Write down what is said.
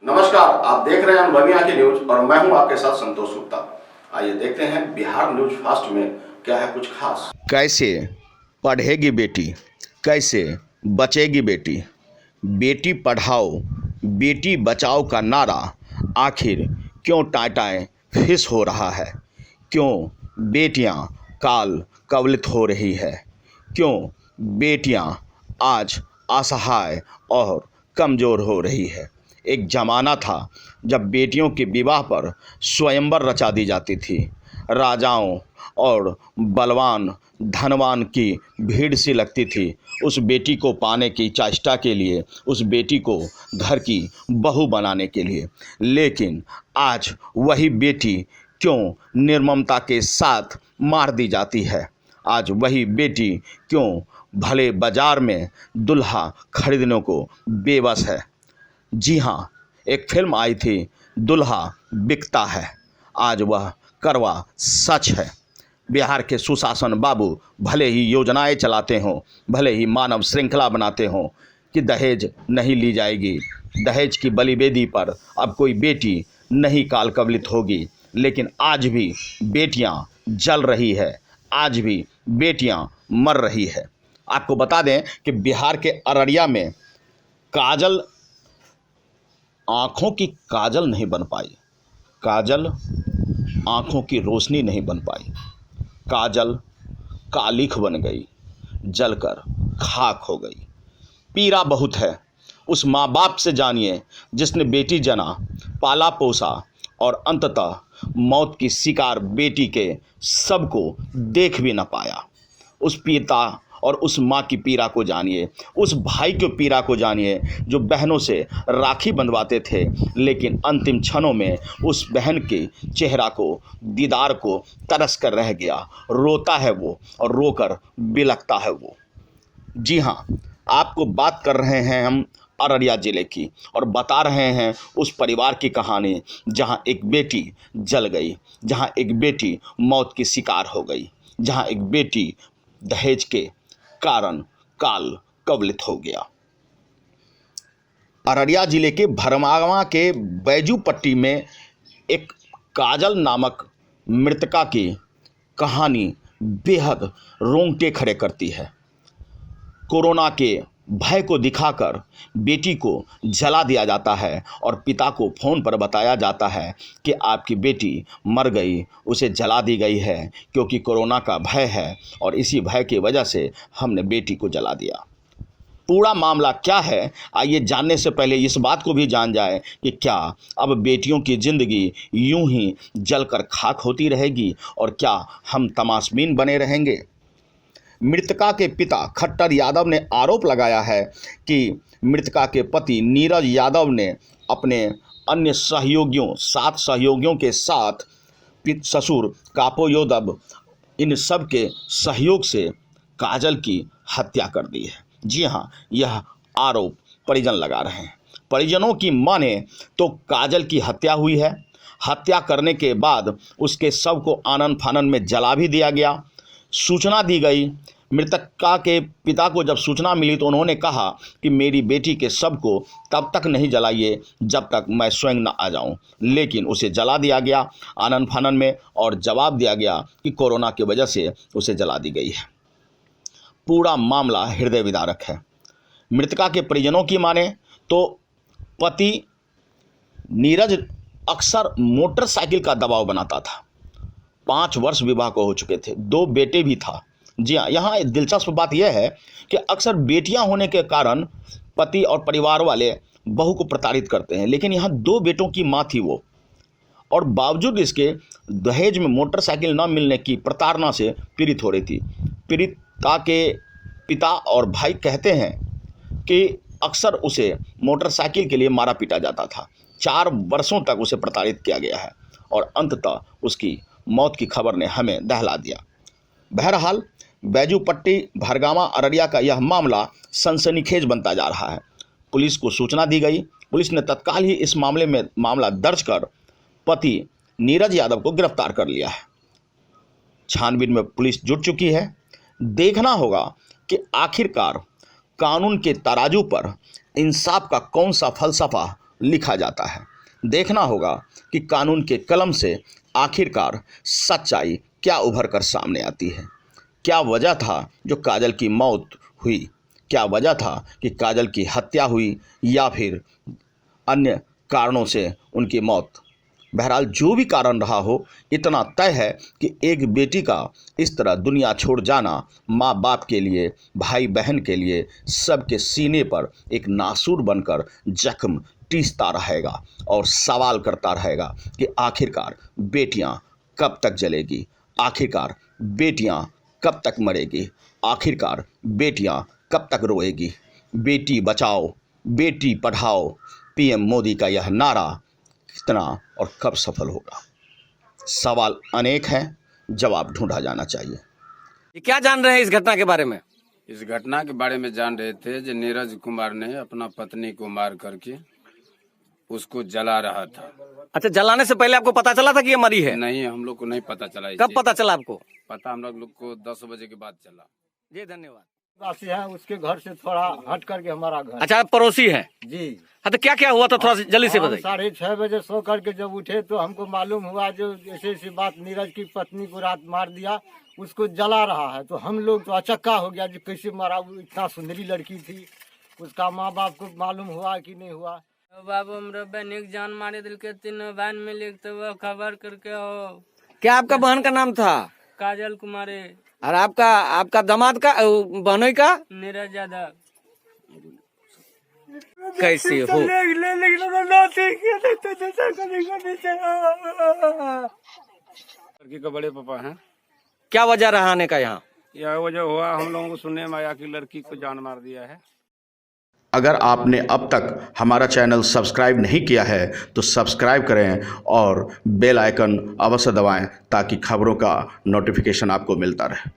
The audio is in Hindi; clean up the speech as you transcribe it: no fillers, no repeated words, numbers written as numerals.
नमस्कार, आप देख रहे हैं अनुभवी आंखें न्यूज और मैं हूं आपके साथ संतोष गुप्ता। आइए देखते हैं बिहार न्यूज फास्ट में क्या है कुछ खास। कैसे पढ़ेगी बेटी, कैसे बचेगी बेटी। बेटी पढ़ाओ बेटी बचाओ का नारा आखिर क्यों टाँय फिस हो रहा है। क्यों बेटियां काल कवलित हो रही है। क्यों बेटियां आज असहाय और कमज़ोर हो रही है। एक ज़माना था जब बेटियों के विवाह पर स्वयंवर रचा दी जाती थी। राजाओं और बलवान धनवान की भीड़ सी लगती थी उस बेटी को पाने की चेष्टा के लिए, उस बेटी को घर की बहू बनाने के लिए। लेकिन आज वही बेटी क्यों निर्ममता के साथ मार दी जाती है। आज वही बेटी क्यों भले बाजार में दुल्हा खरीदने को बेबस है। जी हाँ, एक फिल्म आई थी दुल्हा बिकता है। आज वह करवा सच है। बिहार के सुशासन बाबू भले ही योजनाएं चलाते हों, भले ही मानव श्रृंखला बनाते हों कि दहेज नहीं ली जाएगी, दहेज की बलिवेदी पर अब कोई बेटी नहीं काल कवलित होगी, लेकिन आज भी बेटियां जल रही है, आज भी बेटियां मर रही है। आपको बता दें कि बिहार के अररिया में काजल आँखों की काजल नहीं बन पाई, काजल आँखों की रोशनी नहीं बन पाई, काजल कालिख बन गई, जलकर खाक हो गई। पीड़ा बहुत है उस माँ बाप से जानिए जिसने बेटी जना, पाला पोसा और अंततः मौत की शिकार बेटी के सबको देख भी न पाया। उस पिता और उस माँ की पीड़ा को जानिए, उस भाई की पीड़ा को जानिए जो बहनों से राखी बंधवाते थे, लेकिन अंतिम क्षणों में उस बहन के चेहरा को, दीदार को तरस कर रह गया। रोता है वो और रोकर बिलखता है वो। जी हाँ, आपको बात कर रहे हैं हम अररिया ज़िले की और बता रहे हैं उस परिवार की कहानी जहाँ एक बेटी जल गई, जहाँ एक बेटी मौत की शिकार हो गई, जहाँ एक बेटी दहेज के कारण काल कवलित हो गया। अररिया जिले के भरमावा के बैजू पट्टी में एक काजल नामक मृतका की कहानी बेहद रोंगटे खड़े करती है। कोरोना के भय को दिखाकर बेटी को जला दिया जाता है और पिता को फ़ोन पर बताया जाता है कि आपकी बेटी मर गई, उसे जला दी गई है क्योंकि कोरोना का भय है और इसी भय की वजह से हमने बेटी को जला दिया। पूरा मामला क्या है, आइए जानने से पहले इस बात को भी जान जाए कि क्या अब बेटियों की ज़िंदगी यूं ही जलकर खाक होती रहेगी और क्या हम तमाशबीन बने रहेंगे। मृतका के पिता खट्टर यादव ने आरोप लगाया है कि मृतका के पति नीरज यादव ने अपने अन्य सहयोगियों, 7 सहयोगियों के साथ ससुर कापो यादव, इन सब के सहयोग से काजल की हत्या कर दी है। जी हाँ, यह आरोप परिजन लगा रहे हैं। परिजनों की माने तो काजल की हत्या हुई है। हत्या करने के बाद उसके शव को आनन फानन में जला भी दिया गया। सूचना दी गई। मृतका के पिता को जब सूचना मिली तो उन्होंने कहा कि मेरी बेटी के शव को तब तक नहीं जलाइए जब तक मैं स्वयं न आ जाऊं, लेकिन उसे जला दिया गया आनन फानन में और जवाब दिया गया कि कोरोना की वजह से उसे जला दी गई है। पूरा मामला हृदय विदारक है। मृतका के परिजनों की माने तो पति नीरज अक्सर मोटरसाइकिल का दबाव बनाता था। 5 वर्ष विवाह को हो चुके थे, 2 बेटे भी था। जी हाँ, यहाँ एक दिलचस्प बात यह है कि अक्सर बेटियां होने के कारण पति और परिवार वाले बहू को प्रताड़ित करते हैं, लेकिन यहाँ 2 बेटों की माँ थी वो, और बावजूद इसके दहेज में मोटरसाइकिल न मिलने की प्रताड़ना से पीड़ित हो रही थी। पीड़िता के पिता और भाई कहते हैं कि अक्सर उसे मोटरसाइकिल के लिए मारा पीटा जाता था। 4 वर्षों तक उसे प्रताड़ित किया गया है और अंततः उसकी मौत की खबर ने हमें दहला दिया। बहरहाल बैजू पट्टी भरगामा अररिया का यह मामला सनसनीखेज बनता जा रहा है। पुलिस को सूचना दी गई। पुलिस ने तत्काल ही इस मामले में मामला दर्ज कर पति नीरज यादव को गिरफ्तार कर लिया है। छानबीन में पुलिस जुट चुकी है। देखना होगा कि आखिरकार कानून के तराजू पर इंसाफ का कौन सा फलसफा लिखा जाता है। देखना होगा कि कानून के कलम से आखिरकार सच्चाई क्या उभर कर सामने आती है। क्या वजह था जो काजल की मौत हुई? क्या वजह था कि काजल की हत्या हुई या फिर अन्य कारणों से उनकी मौत? बहरहाल जो भी कारण रहा हो, इतना तय है कि एक बेटी का इस तरह दुनिया छोड़ जाना माँ बाप के लिए, भाई बहन के लिए, सबके सीने पर एक नासूर बनकर जख्म टीसता रहेगा और सवाल करता रहेगा कि आखिरकार बेटियां कब तक जलेगी, आखिरकार बेटियां कब तक मरेगी, आखिरकार बेटियां कब तक रोएगी। बेटी बचाओ, बेटी पढ़ाओ, पीएम मोदी का यह नारा कितना और कब सफल होगा? सवाल अनेक हैं, जवाब ढूंढा जाना चाहिए। ये क्या जान रहे हैं इस घटना के बारे में? इस घटना के बारे में जान रहे थे जो नीरज कुमार ने अपना पत्नी को मार करके उसको जला रहा था। अच्छा, जलाने से पहले आपको पता चला था कि ये मरी है? नहीं, हम लोग को नहीं पता चला। कब पता चला आपको? पता हम लोग को 10 बजे के बाद चला। जी धन्यवाद। वासी है, उसके घर से थोड़ा हट करके हमारा घर। अच्छा, आप पड़ोसी हैं? जी। हाँ, तो क्या क्या हुआ था, थोड़ा जल्दी से बताइए। 6:30 बजे सो करके जब उठे तो हमको मालूम हुआ जो ऐसी ऐसी बात, नीरज की पत्नी को रात मार दिया, उसको जला रहा है। तो हम लोग तो अचक्का हो गया जो कैसे मारा, वो इतना सुंदरी लड़की थी। उसका माँ बाप को मालूम हुआ कि नहीं हुआ? बाबू हमरा बहन के जान मारे दिल के तीनों बहन में लिख तो वो खबर करके हो। क्या आपका बहन का नाम था? काजल कुमारी। और आपका दामाद का, बहनोई का? नीरज यादव। कैसे हो? लड़की का बड़े पापा हैं। क्या वजह रहा आने का यहाँ? यह वजह हुआ, हम लोगों को सुनने में आया कि लड़की को जान मार दिया है। अगर आपने अब तक हमारा चैनल सब्सक्राइब नहीं किया है तो सब्सक्राइब करें और बेल आइकन अवश्य दबाएं ताकि खबरों का नोटिफिकेशन आपको मिलता रहे।